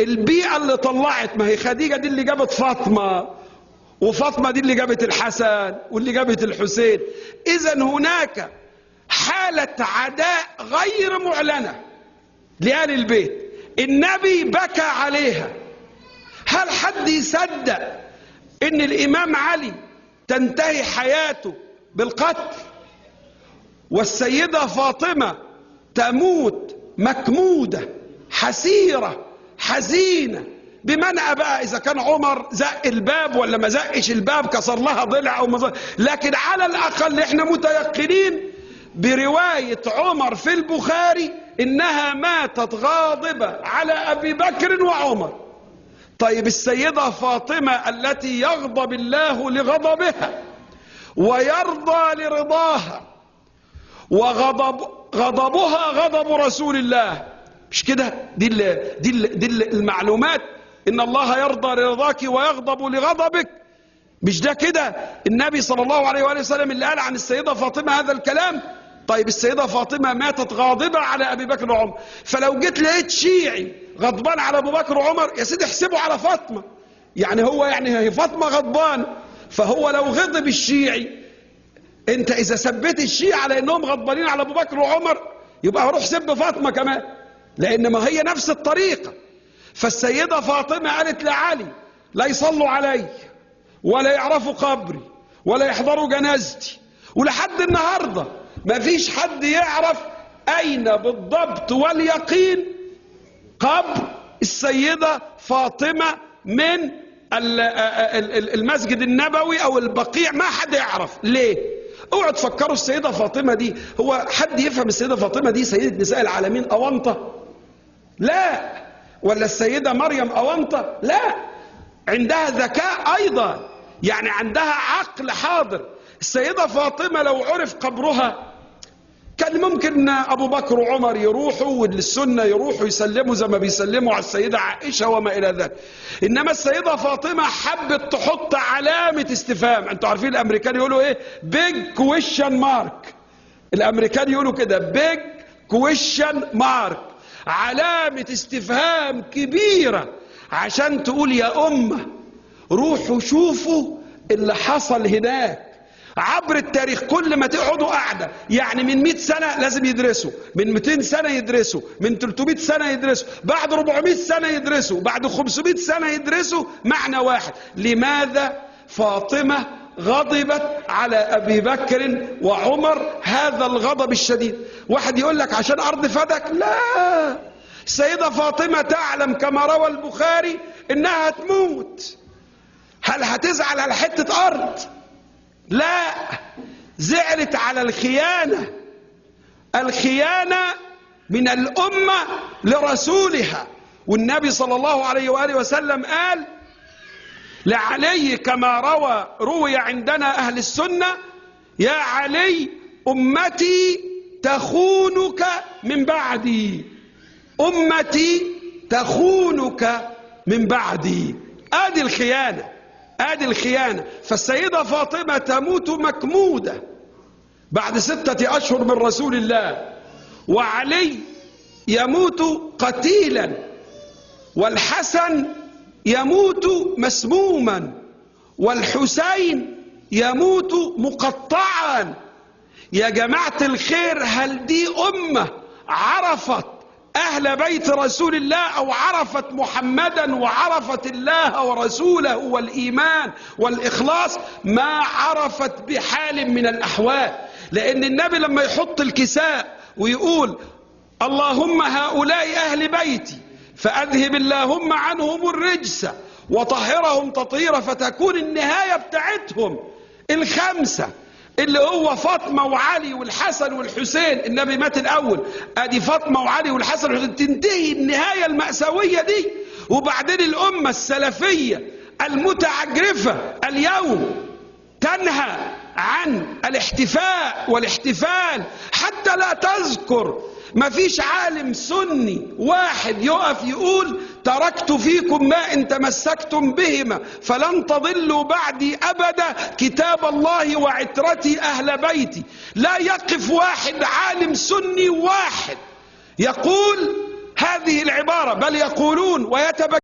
البيئة اللي طلعت، ما هي خديجة دي اللي جابت فاطمة، وفاطمة دي اللي جابت الحسن واللي جابت الحسين. إذا هناك حالة عداء غير معلنة لآل البيت، النبي بكى عليها. هل حد يصدق إن الإمام علي تنتهي حياته بالقتل، والسيدة فاطمة تموت مكمودة حسيرة حزينة؟ بمنع بقى إذا كان عمر زق الباب ولا ما زقش الباب، كسر لها ضلع أو ما زق. لكن على الأقل إحنا متيقنين برواية عمر في البخاري إنها ماتت غاضبة على أبي بكر وعمر. طيب السيدة فاطمة التي يغضب الله لغضبها ويرضى لرضاها، وغضبها غضب رسول الله، مش كده؟ دي المعلومات، إن الله يرضى لرضاك ويغضب لغضبك. مش ده كده النبي صلى الله عليه وآله وسلم اللي قال عن السيدة فاطمة هذا الكلام؟ طيب السيدة فاطمة ماتت غاضبة على أبي بكر وعمر، فلو جيت لقيت شيعي غضبان على أبو بكر وعمر، يا سيدي احسبه على فاطمة. يعني هو هي فاطمة غضبان، فهو لو غضب الشيعي، انت اذا سبيت الشيعة على انهم غضبانين على ابو بكر وعمر، يبقى هروح سب فاطمة كمان، لان ما هي نفس الطريقة. فالسيدة فاطمة قالت لعلي لا يصلوا علي ولا يعرفوا قبري ولا يحضروا جنازتي، ولحد النهاردة ما فيش حد يعرف اين بالضبط واليقين قبر السيدة فاطمة من المسجد النبوي او البقيع، ما حد يعرف. ليه؟ اوعوا تفكروا السيدة فاطمة دي، هو حد يفهم السيدة فاطمة دي سيدة نساء العالمين أونطة؟ لا. ولا السيدة مريم أونطة؟ لا. عندها ذكاء أيضا، يعني عندها عقل حاضر. السيدة فاطمة لو عرف قبرها كان ممكن أبو بكر وعمر يروحوا والسنة يروحوا يسلموا زي ما بيسلموا على السيدة عائشة وما إلى ذلك. إنما السيدة فاطمة حبت تحط علامة استفهام. أنتوا عارفين الأمريكان يقولوا إيه؟ big question mark. الأمريكان يقولوا كده big question mark، علامة استفهام كبيرة، عشان تقول يا أمة روحوا شوفوا اللي حصل هناك عبر التاريخ. كل ما تقعدوا قاعدة، يعني من 100 سنة لازم يدرسوا، من 200 سنة يدرسوا، من 300 سنة يدرسوا، بعد 400 سنة يدرسوا، بعد 500 سنة يدرسوا معنى واحد: لماذا فاطمة غضبت على أبي بكر وعمر هذا الغضب الشديد؟ واحد يقول لك عشان أرض فدك. لا، السيدة فاطمة تعلم كما روى البخاري إنها تموت. هل هتزعل على حتة أرض؟ لا، زعلت على الخيانة. الخيانة من الأمة لرسولها. والنبي صلى الله عليه وآله وسلم قال لعلي كما روي عندنا أهل السنة: يا علي أمتي تخونك من بعدي، أمتي تخونك من بعدي. آدي الخيانة، آدي الخيانة. فالسيدة فاطمة تموت مكمودة بعد 6 أشهر من رسول الله، وعلي يموت قتيلا، والحسن يموت مسموما، والحسين يموت مقطعا. يا جماعة الخير، هل دي أمة عرفت أهل بيت رسول الله، أو عرفت محمدا وعرفت الله ورسوله والإيمان والإخلاص؟ ما عرفت بحال من الأحوال. لأن النبي لما يحط الكساء ويقول اللهم هؤلاء أهل بيتي فأذهب اللهم عنهم الرجس وطهرهم تطهيرا، فتكون النهاية بتاعتهم الخمسة اللي هو فاطمة وعلي والحسن والحسين. النبي مات الأول، أدي فاطمة وعلي والحسن والحسين، تنتهي النهاية المأساوية دي. وبعدين الأمة السلفية المتعجرفة اليوم تنهى عن الاحتفاء والاحتفال، حتى لا تذكر. ما فيش عالم سني واحد يقف يقول تركت فيكم ما إن تمسكتم بهما فلن تضلوا بعدي أبدا، كتاب الله وعترتي أهل بيتي. لا يقف واحد عالم سني واحد يقول هذه العبارة، بل يقولون ويتبكون